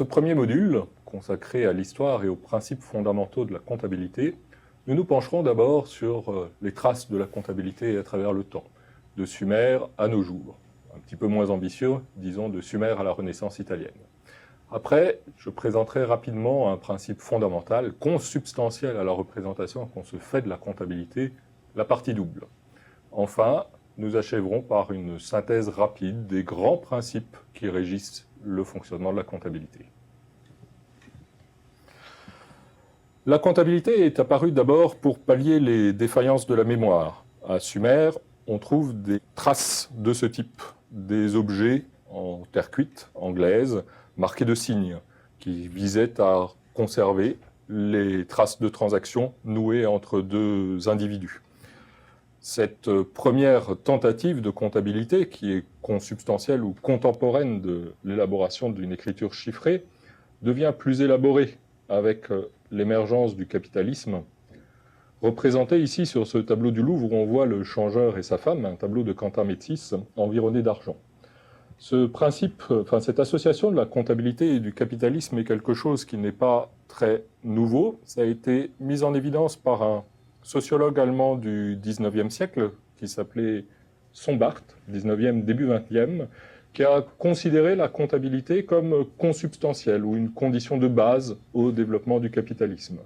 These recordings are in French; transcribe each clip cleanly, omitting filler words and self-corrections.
ce premier module, consacré à l'histoire et aux principes fondamentaux de la comptabilité, nous nous pencherons d'abord sur les traces de la comptabilité à travers le temps, de Sumer à nos jours. Un petit peu moins ambitieux, disons de Sumer à la Renaissance italienne. Après, je présenterai rapidement un principe fondamental, consubstantiel à la représentation qu'on se fait de la comptabilité, la partie double. Enfin, nous achèverons par une synthèse rapide des grands principes qui régissent le fonctionnement de la comptabilité. La comptabilité est apparue d'abord pour pallier les défaillances de la mémoire. À Sumer, on trouve des traces de ce type, des objets en terre cuite, anglaise, marqués de signes, qui visaient à conserver les traces de transactions nouées entre deux individus. Cette première tentative de comptabilité, qui est consubstantielle ou contemporaine de l'élaboration d'une écriture chiffrée, devient plus élaborée avec l'émergence du capitalisme. Représenté ici sur ce tableau du Louvre où on voit le changeur et sa femme, un tableau de Quentin Métis, environné d'argent. Ce principe, cette association de la comptabilité et du capitalisme est quelque chose qui n'est pas très nouveau. Ça a été mis en évidence par un sociologue allemand du 19e siècle, qui s'appelait Sombart, 19e, début 20e, qui a considéré la comptabilité comme consubstantielle ou une condition de base au développement du capitalisme.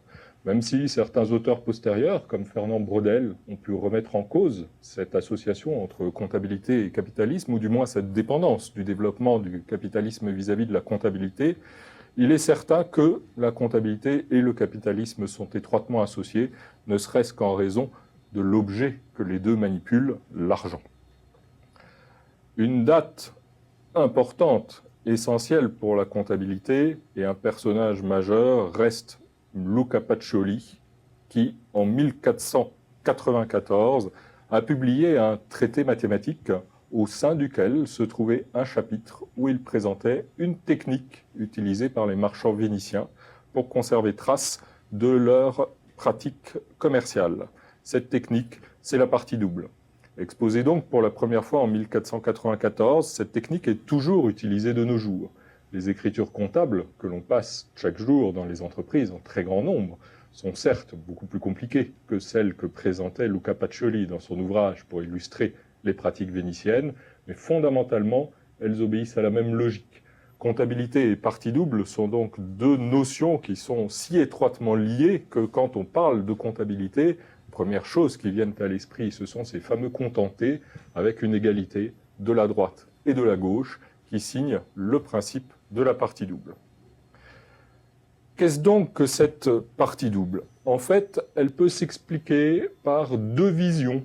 Même si certains auteurs postérieurs, comme Fernand Braudel, ont pu remettre en cause cette association entre comptabilité et capitalisme, ou du moins cette dépendance du développement du capitalisme vis-à-vis de la comptabilité, il est certain que la comptabilité et le capitalisme sont étroitement associés, ne serait-ce qu'en raison de l'objet que les deux manipulent, l'argent. Une date importante, essentielle pour la comptabilité, et un personnage majeur reste Luca Pacioli, qui, en 1494, a publié un traité mathématique au sein duquel se trouvait un chapitre où il présentait une technique utilisée par les marchands vénitiens pour conserver trace de leurs pratiques commerciales. Cette technique, c'est la partie double. Exposée donc pour la première fois en 1494, cette technique est toujours utilisée de nos jours. Les écritures comptables que l'on passe chaque jour dans les entreprises en très grand nombre sont certes beaucoup plus compliquées que celles que présentait Luca Pacioli dans son ouvrage pour illustrer les pratiques vénitiennes, mais fondamentalement, elles obéissent à la même logique. Comptabilité et partie double sont donc deux notions qui sont si étroitement liées que quand on parle de comptabilité, première chose qui viennent à l'esprit, ce sont ces fameux contentés avec une égalité de la droite et de la gauche qui signent le principe de la partie double. Qu'est-ce donc que cette partie double? En fait, elle peut s'expliquer par deux visions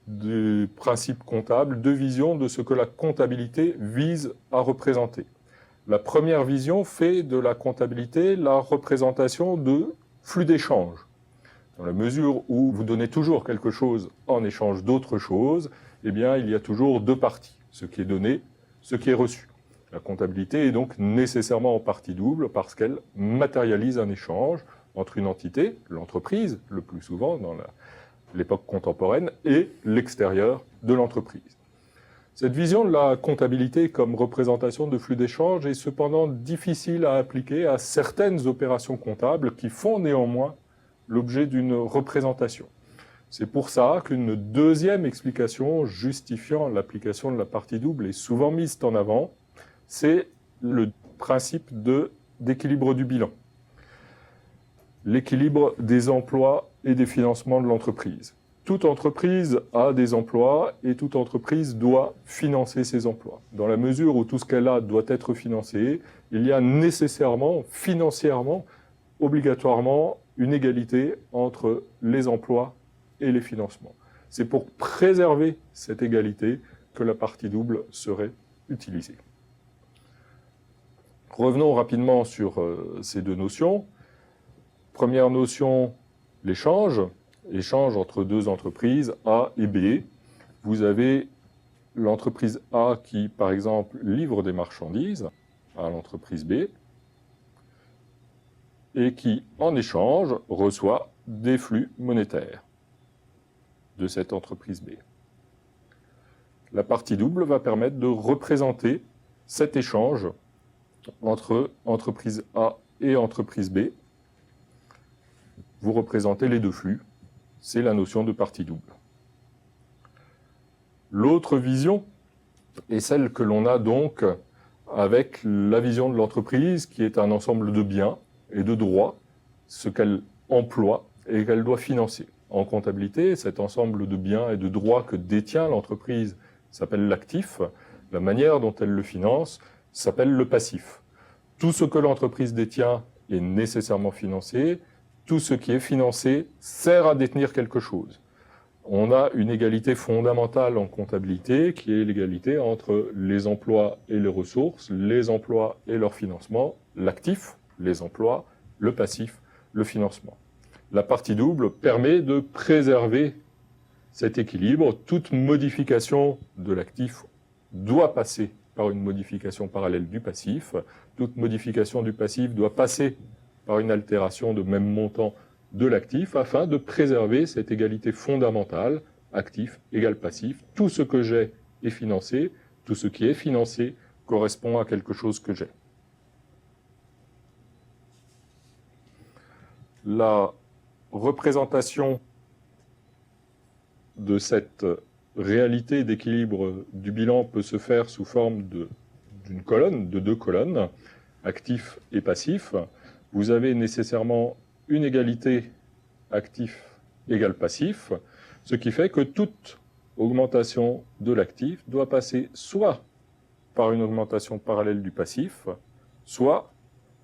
du principe comptable, deux visions de ce que la comptabilité vise à représenter. La première vision fait de la comptabilité la représentation de flux d'échange. Dans la mesure où vous donnez toujours quelque chose en échange d'autre chose, eh bien, il y a toujours deux parties, ce qui est donné, ce qui est reçu. La comptabilité est donc nécessairement en partie double parce qu'elle matérialise un échange entre une entité, l'entreprise, le plus souvent dans l'époque contemporaine, et l'extérieur de l'entreprise. Cette vision de la comptabilité comme représentation de flux d'échange est cependant difficile à appliquer à certaines opérations comptables qui font néanmoins l'objet d'une représentation. C'est pour ça qu'une deuxième explication justifiant l'application de la partie double est souvent mise en avant, c'est le principe d'équilibre du bilan. L'équilibre des emplois et des financements de l'entreprise. Toute entreprise a des emplois et toute entreprise doit financer ses emplois. Dans la mesure où tout ce qu'elle a doit être financé, il y a nécessairement, financièrement, obligatoirement, une égalité entre les emplois et les financements. C'est pour préserver cette égalité que la partie double serait utilisée. Revenons rapidement sur ces deux notions. Première notion, l'échange. Échange entre deux entreprises, A et B. Vous avez l'entreprise A qui, par exemple, livre des marchandises à l'entreprise B et qui, en échange, reçoit des flux monétaires de cette entreprise B. La partie double va permettre de représenter cet échange entre entreprise A et entreprise B. Vous représentez les deux flux. C'est la notion de partie double. L'autre vision est celle que l'on a donc avec la vision de l'entreprise, qui est un ensemble de biens et de droits, ce qu'elle emploie et qu'elle doit financer. En comptabilité, cet ensemble de biens et de droits que détient l'entreprise s'appelle l'actif. La manière dont elle le finance s'appelle le passif. Tout ce que l'entreprise détient est nécessairement financé. Tout ce qui est financé sert à détenir quelque chose. On a une égalité fondamentale en comptabilité qui est l'égalité entre les emplois et les ressources, les emplois et leur financement, l'actif, les emplois, le passif, le financement. La partie double permet de préserver cet équilibre. Toute modification de l'actif doit passer par une modification parallèle du passif. Toute modification du passif doit passer par une altération de même montant de l'actif afin de préserver cette égalité fondamentale, actif égale passif. Tout ce que j'ai est financé, tout ce qui est financé correspond à quelque chose que j'ai. La représentation de cette réalité d'équilibre du bilan peut se faire sous forme d'une colonne, de deux colonnes, actif et passif. Vous avez nécessairement une égalité actif égale passif, ce qui fait que toute augmentation de l'actif doit passer soit par une augmentation parallèle du passif, soit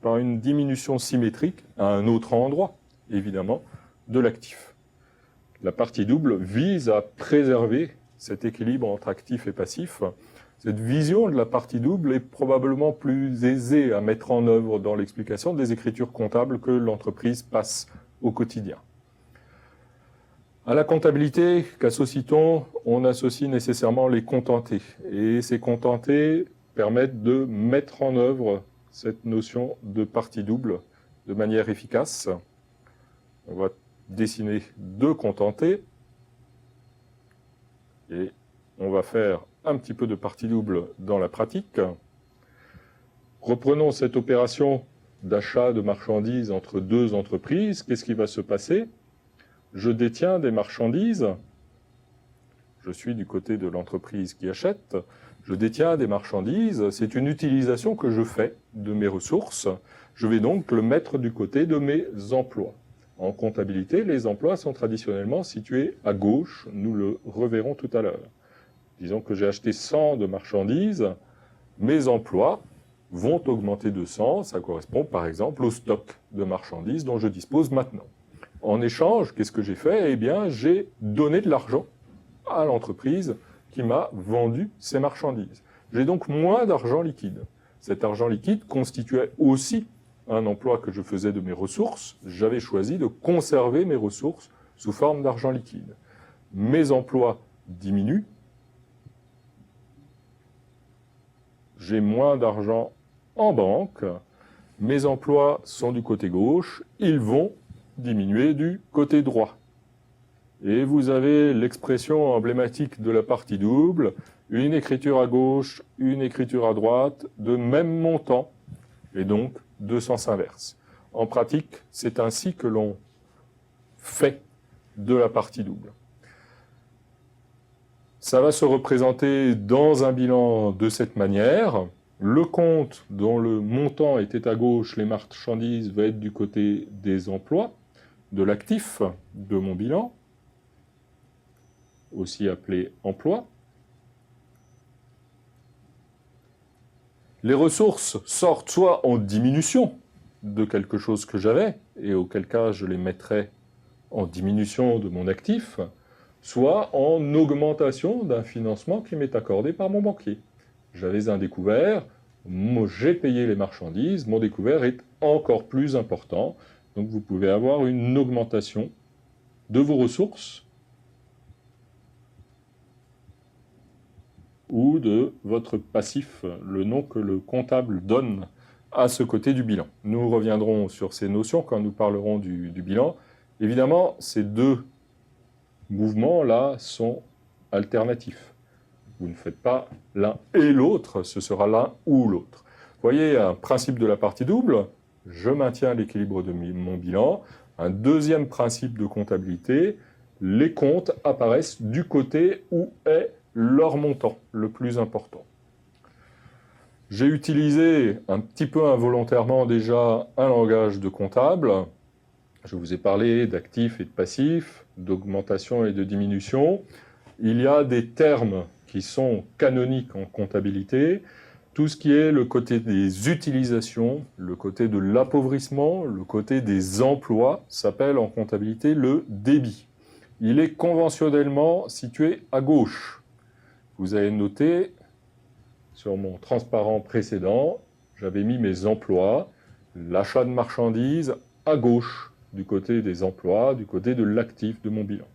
par une diminution symétrique à un autre endroit, évidemment, de l'actif. La partie double vise à préserver cet équilibre entre actif et passif. Cette vision de la partie double est probablement plus aisée à mettre en œuvre dans l'explication des écritures comptables que l'entreprise passe au quotidien. À la comptabilité, qu'associe-t-on? On associe nécessairement les contentés. Et ces contentés permettent de mettre en œuvre cette notion de partie double de manière efficace. On va dessiner deux contentés. Et on va faire un petit peu de partie double dans la pratique. Reprenons cette opération d'achat de marchandises entre deux entreprises. Qu'est-ce qui va se passer? Je détiens des marchandises. Je suis du côté de l'entreprise qui achète. Je détiens des marchandises. C'est une utilisation que je fais de mes ressources. Je vais donc le mettre du côté de mes emplois. En comptabilité, les emplois sont traditionnellement situés à gauche. Nous le reverrons tout à l'heure. Disons que j'ai acheté 100 de marchandises. Mes emplois vont augmenter de 100. Ça correspond par exemple au stock de marchandises dont je dispose maintenant. En échange, qu'est-ce que j'ai fait? Eh bien, j'ai donné de l'argent à l'entreprise qui m'a vendu ces marchandises. J'ai donc moins d'argent liquide. Cet argent liquide constituait aussi un emploi que je faisais de mes ressources. J'avais choisi de conserver mes ressources sous forme d'argent liquide. Mes emplois diminuent. J'ai moins d'argent en banque. Mes emplois sont du côté gauche. Ils vont diminuer du côté droit. Et vous avez l'expression emblématique de la partie double, une écriture à gauche, une écriture à droite, de même montant, et donc de sens inverse. En pratique, c'est ainsi que l'on fait de la partie double. Ça va se représenter dans un bilan de cette manière. Le compte dont le montant était à gauche, les marchandises, va être du côté des emplois, de l'actif de mon bilan, aussi appelé emploi. Les ressources sortent soit en diminution de quelque chose que j'avais, et auquel cas je les mettrais en diminution de mon actif, soit en augmentation d'un financement qui m'est accordé par mon banquier. J'avais un découvert, j'ai payé les marchandises, mon découvert est encore plus important. Donc vous pouvez avoir une augmentation de vos ressources ou de votre passif, le nom que le comptable donne à ce côté du bilan. Nous reviendrons sur ces notions quand nous parlerons du bilan. Évidemment, ces deux mouvements-là sont alternatifs. Vous ne faites pas l'un et l'autre, ce sera l'un ou l'autre. voyez un principe de la partie double, je maintiens l'équilibre de mon bilan. Un deuxième principe de comptabilité, les comptes apparaissent du côté où est leur montant le plus important. J'ai utilisé un petit peu involontairement déjà un langage de comptable. Je vous ai parlé d'actifs et de passifs, d'augmentation et de diminution. Il y a des termes qui sont canoniques en comptabilité. Tout ce qui est le côté des utilisations, le côté de l'appauvrissement, le côté des emplois, s'appelle en comptabilité le débit. Il est conventionnellement situé à gauche. Vous avez noté sur mon transparent précédent, j'avais mis mes emplois, l'achat de marchandises à gauche, du côté des emplois, du côté de l'actif de mon bilan.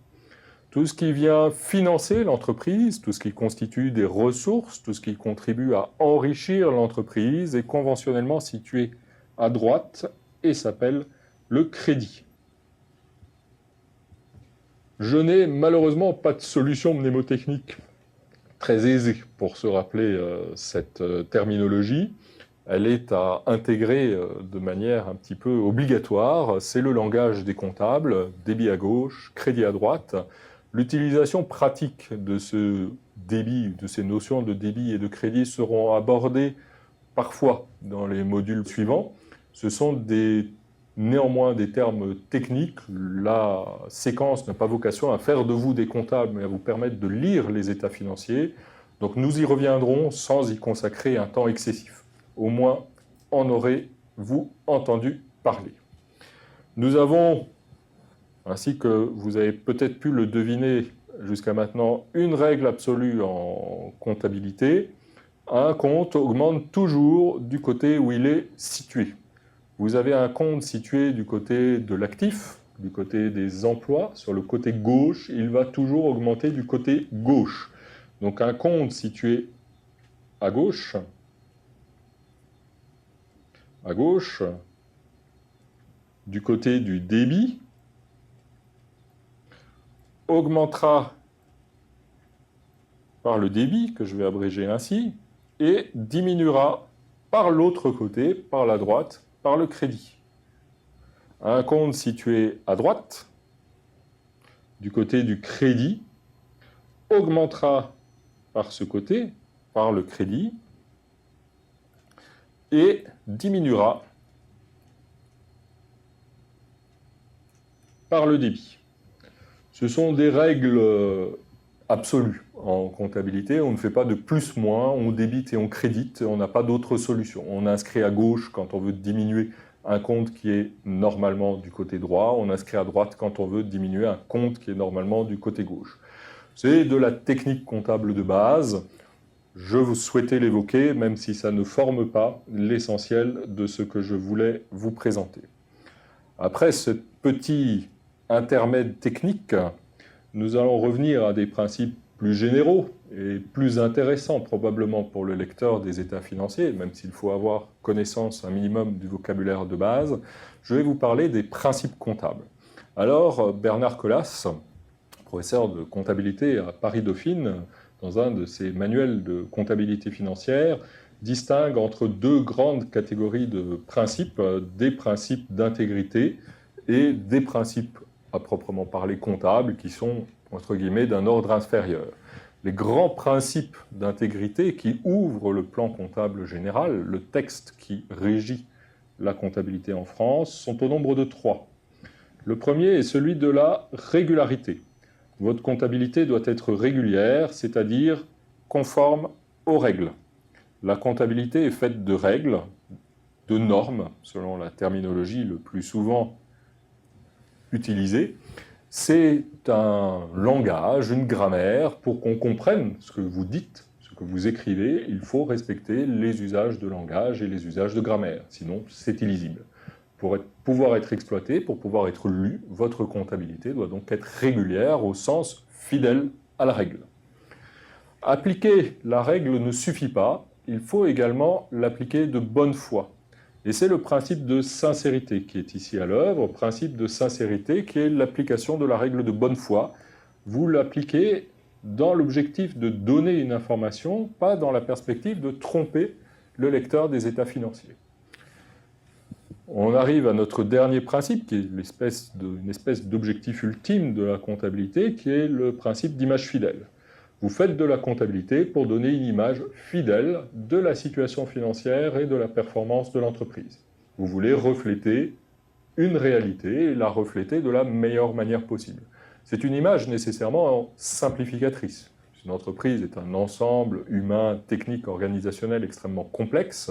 Tout ce qui vient financer l'entreprise, tout ce qui constitue des ressources, tout ce qui contribue à enrichir l'entreprise est conventionnellement situé à droite et s'appelle le crédit. Je n'ai malheureusement pas de solution mnémotechnique très aisée pour se rappeler cette terminologie. Elle est à intégrer de manière un petit peu obligatoire. C'est le langage des comptables, débit à gauche, crédit à droite. L'utilisation pratique de ce débit, de ces notions de débit et de crédit seront abordées parfois dans les modules suivants. Ce sont néanmoins des termes techniques. La séquence n'a pas vocation à faire de vous des comptables, mais à vous permettre de lire les états financiers. Donc nous y reviendrons sans y consacrer un temps excessif. Au moins, en aurez-vous entendu parler. Nous avons, ainsi que vous avez peut-être pu le deviner jusqu'à maintenant, une règle absolue en comptabilité. Un compte augmente toujours du côté où il est situé. Vous avez un compte situé du côté de l'actif, du côté des emplois. Sur le côté gauche, il va toujours augmenter du côté gauche. Donc un compte situé à gauche, du côté du débit, augmentera par le débit, que je vais abréger ainsi, et diminuera par l'autre côté, par la droite, par le crédit. Un compte situé à droite, du côté du crédit, augmentera par ce côté, par le crédit, et diminuera par le débit. Ce sont des règles absolues en comptabilité. On ne fait pas de plus-moins, on débite et on crédite, on n'a pas d'autre solution. On inscrit à gauche quand on veut diminuer un compte qui est normalement du côté droit, on inscrit à droite quand on veut diminuer un compte qui est normalement du côté gauche. C'est de la technique comptable de base. Je vous souhaitais l'évoquer, même si ça ne forme pas l'essentiel de ce que je voulais vous présenter. Après ce petit intermède technique, nous allons revenir à des principes plus généraux et plus intéressants probablement pour le lecteur des états financiers, même s'il faut avoir connaissance un minimum du vocabulaire de base. Je vais vous parler des principes comptables. Alors, Bernard Colas, professeur de comptabilité à Paris-Dauphine, dans un de ses manuels de comptabilité financière, distingue entre deux grandes catégories de principes, des principes d'intégrité et des principes à proprement parler comptables qui sont, entre guillemets, d'un ordre inférieur. Les grands principes d'intégrité qui ouvrent le plan comptable général, le texte qui régit la comptabilité en France, sont au nombre de 3. Le premier est celui de la régularité. Votre comptabilité doit être régulière, c'est-à-dire conforme aux règles. La comptabilité est faite de règles, de normes, selon la terminologie le plus souvent utilisée. C'est un langage, une grammaire, pour qu'on comprenne ce que vous dites, ce que vous écrivez, il faut respecter les usages de langage et les usages de grammaire, sinon c'est illisible. Pour pouvoir être exploité, pour pouvoir être lu, votre comptabilité doit donc être régulière au sens fidèle à la règle. Appliquer la règle ne suffit pas, il faut également l'appliquer de bonne foi. Et c'est le principe de sincérité qui est ici à l'œuvre, principe de sincérité qui est l'application de la règle de bonne foi. Vous l'appliquez dans l'objectif de donner une information, pas dans la perspective de tromper le lecteur des états financiers. On arrive à notre dernier principe, qui est une espèce d'objectif ultime de la comptabilité, qui est le principe d'image fidèle. Vous faites de la comptabilité pour donner une image fidèle de la situation financière et de la performance de l'entreprise. Vous voulez refléter une réalité et la refléter de la meilleure manière possible. C'est une image nécessairement simplificatrice. Une entreprise est un ensemble humain, technique, organisationnel extrêmement complexe.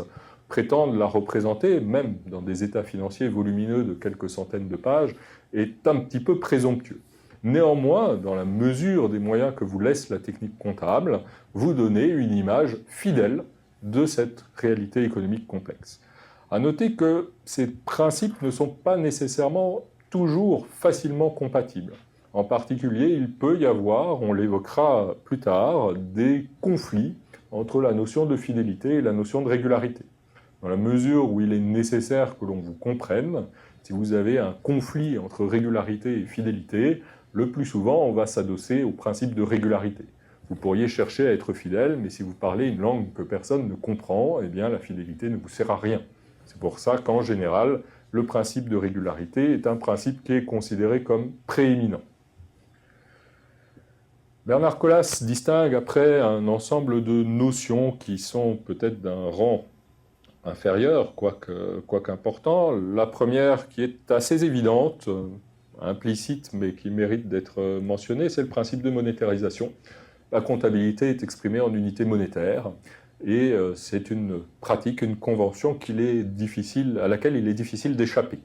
Prétendre la représenter, même dans des états financiers volumineux de quelques centaines de pages, est un petit peu présomptueux. Néanmoins, dans la mesure des moyens que vous laisse la technique comptable, vous donnez une image fidèle de cette réalité économique complexe. À noter que ces principes ne sont pas nécessairement toujours facilement compatibles. En particulier, il peut y avoir, on l'évoquera plus tard, des conflits entre la notion de fidélité et la notion de régularité. Dans la mesure où il est nécessaire que l'on vous comprenne, si vous avez un conflit entre régularité et fidélité, le plus souvent, on va s'adosser au principe de régularité. Vous pourriez chercher à être fidèle, mais si vous parlez une langue que personne ne comprend, eh bien la fidélité ne vous sert à rien. C'est pour ça qu'en général, le principe de régularité est un principe qui est considéré comme prééminent. Bernard Colas distingue après un ensemble de notions qui sont peut-être d'un rang inférieur, quoique important. La première, qui est assez évidente, implicite, mais qui mérite d'être mentionnée, c'est le principe de monétarisation. La comptabilité est exprimée en unités monétaires, et c'est une pratique, une convention à laquelle il est difficile d'échapper.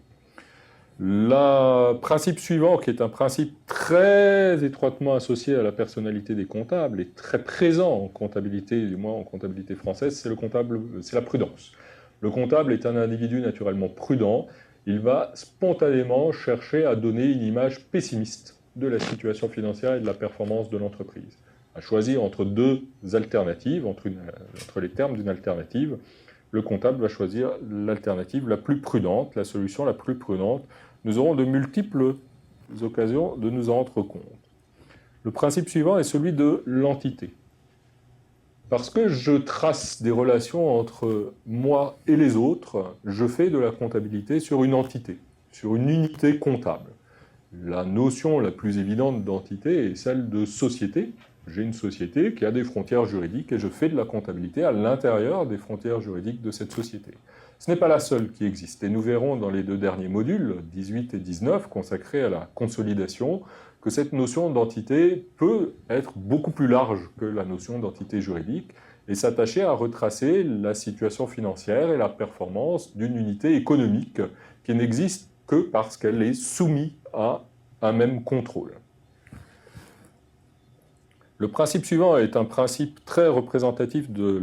Le principe suivant, qui est un principe très étroitement associé à la personnalité des comptables, et très présent en comptabilité, du moins en comptabilité française, c'est la prudence. Le comptable est un individu naturellement prudent. Il va spontanément chercher à donner une image pessimiste de la situation financière et de la performance de l'entreprise. À choisir entre deux alternatives, entre les termes d'une alternative, le comptable va choisir l'alternative la plus prudente, la solution la plus prudente. Nous aurons de multiples occasions de nous en rendre compte. Le principe suivant est celui de l'entité. Parce que je trace des relations entre moi et les autres, je fais de la comptabilité sur une entité, sur une unité comptable. La notion la plus évidente d'entité est celle de société. J'ai une société qui a des frontières juridiques et je fais de la comptabilité à l'intérieur des frontières juridiques de cette société. Ce n'est pas la seule qui existe, et nous verrons dans les deux derniers modules, 18 et 19, consacrés à la consolidation, que cette notion d'entité peut être beaucoup plus large que la notion d'entité juridique et s'attacher à retracer la situation financière et la performance d'une unité économique qui n'existe que parce qu'elle est soumise à un même contrôle. Le principe suivant est un principe très représentatif de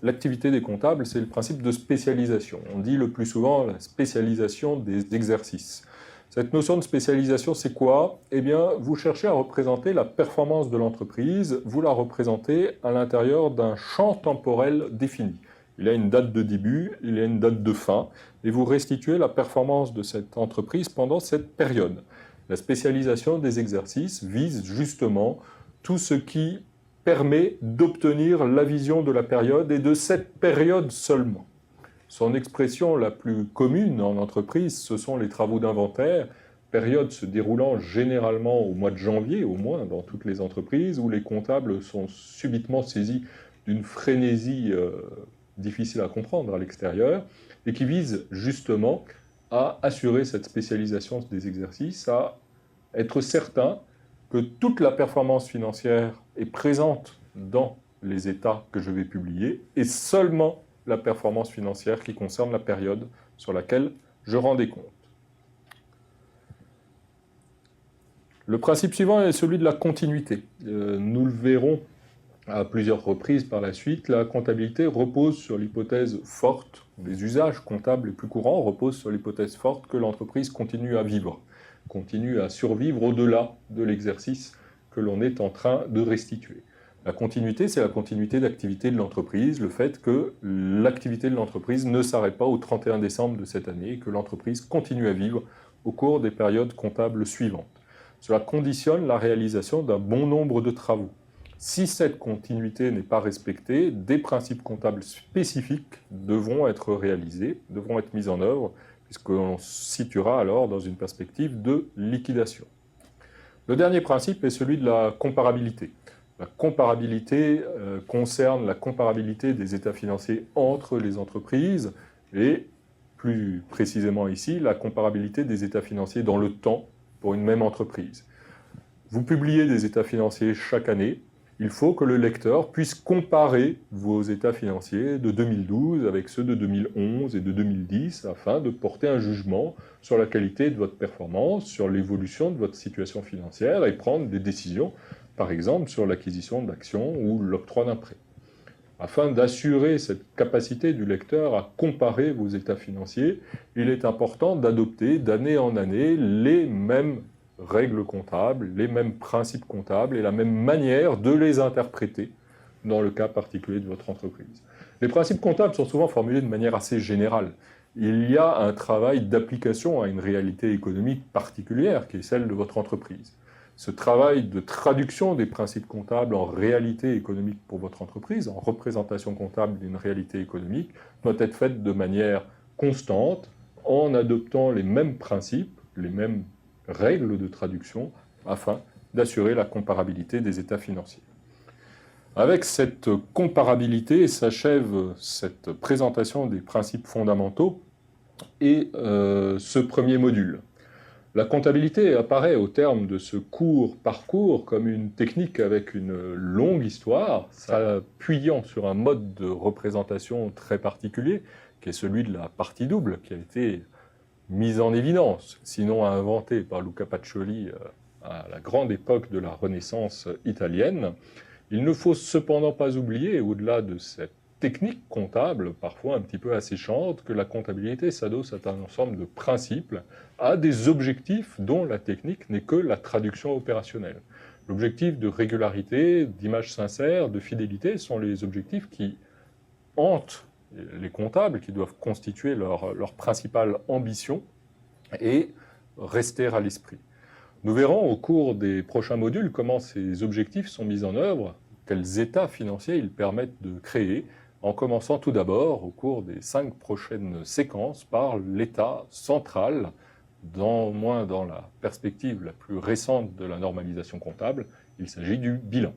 l'activité des comptables, c'est le principe de spécialisation. On dit le plus souvent la spécialisation des exercices. Cette notion de spécialisation, c'est quoi? Eh bien, vous cherchez à représenter la performance de l'entreprise, vous la représentez à l'intérieur d'un champ temporel défini. Il y a une date de début, il y a une date de fin, et vous restituez la performance de cette entreprise pendant cette période. La spécialisation des exercices vise justement tout ce qui permet d'obtenir la vision de la période et de cette période seulement. Son expression la plus commune en entreprise, ce sont les travaux d'inventaire, période se déroulant généralement au mois de janvier, au moins dans toutes les entreprises, où les comptables sont subitement saisis d'une frénésie difficile à comprendre à l'extérieur, et qui vise justement à assurer cette spécialisation des exercices, à être certain que toute la performance financière est présente dans les états que je vais publier, et seulement la performance financière qui concerne la période sur laquelle je rends des comptes. Le principe suivant est celui de la continuité. Nous le verrons à plusieurs reprises par la suite. La comptabilité repose sur l'hypothèse forte, les usages comptables les plus courants reposent sur l'hypothèse forte que l'entreprise continue à vivre, continue à survivre au-delà de l'exercice que l'on est en train de restituer. La continuité, c'est la continuité d'activité de l'entreprise, le fait que l'activité de l'entreprise ne s'arrête pas au 31 décembre de cette année, et que l'entreprise continue à vivre au cours des périodes comptables suivantes. Cela conditionne la réalisation d'un bon nombre de travaux. Si cette continuité n'est pas respectée, des principes comptables spécifiques devront être réalisés, devront être mis en œuvre, puisqu'on se situera alors dans une perspective de liquidation. Le dernier principe est celui de la comparabilité. La comparabilité concerne la comparabilité des états financiers entre les entreprises et, plus précisément ici, la comparabilité des états financiers dans le temps pour une même entreprise. Vous publiez des états financiers chaque année. Il faut que le lecteur puisse comparer vos états financiers de 2012 avec ceux de 2011 et de 2010 afin de porter un jugement sur la qualité de votre performance, sur l'évolution de votre situation financière et prendre des décisions, par exemple sur l'acquisition d'actions ou l'octroi d'un prêt. Afin d'assurer cette capacité du lecteur à comparer vos états financiers, il est important d'adopter d'année en année les mêmes règles comptables, les mêmes principes comptables et la même manière de les interpréter dans le cas particulier de votre entreprise. Les principes comptables sont souvent formulés de manière assez générale. Il y a un travail d'application à une réalité économique particulière qui est celle de votre entreprise. Ce travail de traduction des principes comptables en réalité économique pour votre entreprise, en représentation comptable d'une réalité économique, doit être fait de manière constante, en adoptant les mêmes principes, les mêmes règles de traduction, afin d'assurer la comparabilité des états financiers. Avec cette comparabilité s'achève cette présentation des principes fondamentaux et ce premier module. La comptabilité apparaît au terme de ce court parcours comme une technique avec une longue histoire, s'appuyant sur un mode de représentation très particulier, qui est celui de la partie double, qui a été mise en évidence, sinon inventée par Luca Pacioli à la grande époque de la Renaissance italienne. Il ne faut cependant pas oublier, au-delà de cette technique comptable, parfois un petit peu asséchante, que la comptabilité s'adosse à un ensemble de principes, à des objectifs dont la technique n'est que la traduction opérationnelle. L'objectif de régularité, d'image sincère, de fidélité sont les objectifs qui hantent les comptables, qui doivent constituer leur principale ambition et rester à l'esprit. Nous verrons au cours des prochains modules comment ces objectifs sont mis en œuvre, quels états financiers ils permettent de créer, en commençant tout d'abord, au cours des 5 prochaines séquences, par l'état central, au moins dans la perspective la plus récente de la normalisation comptable, il s'agit du bilan.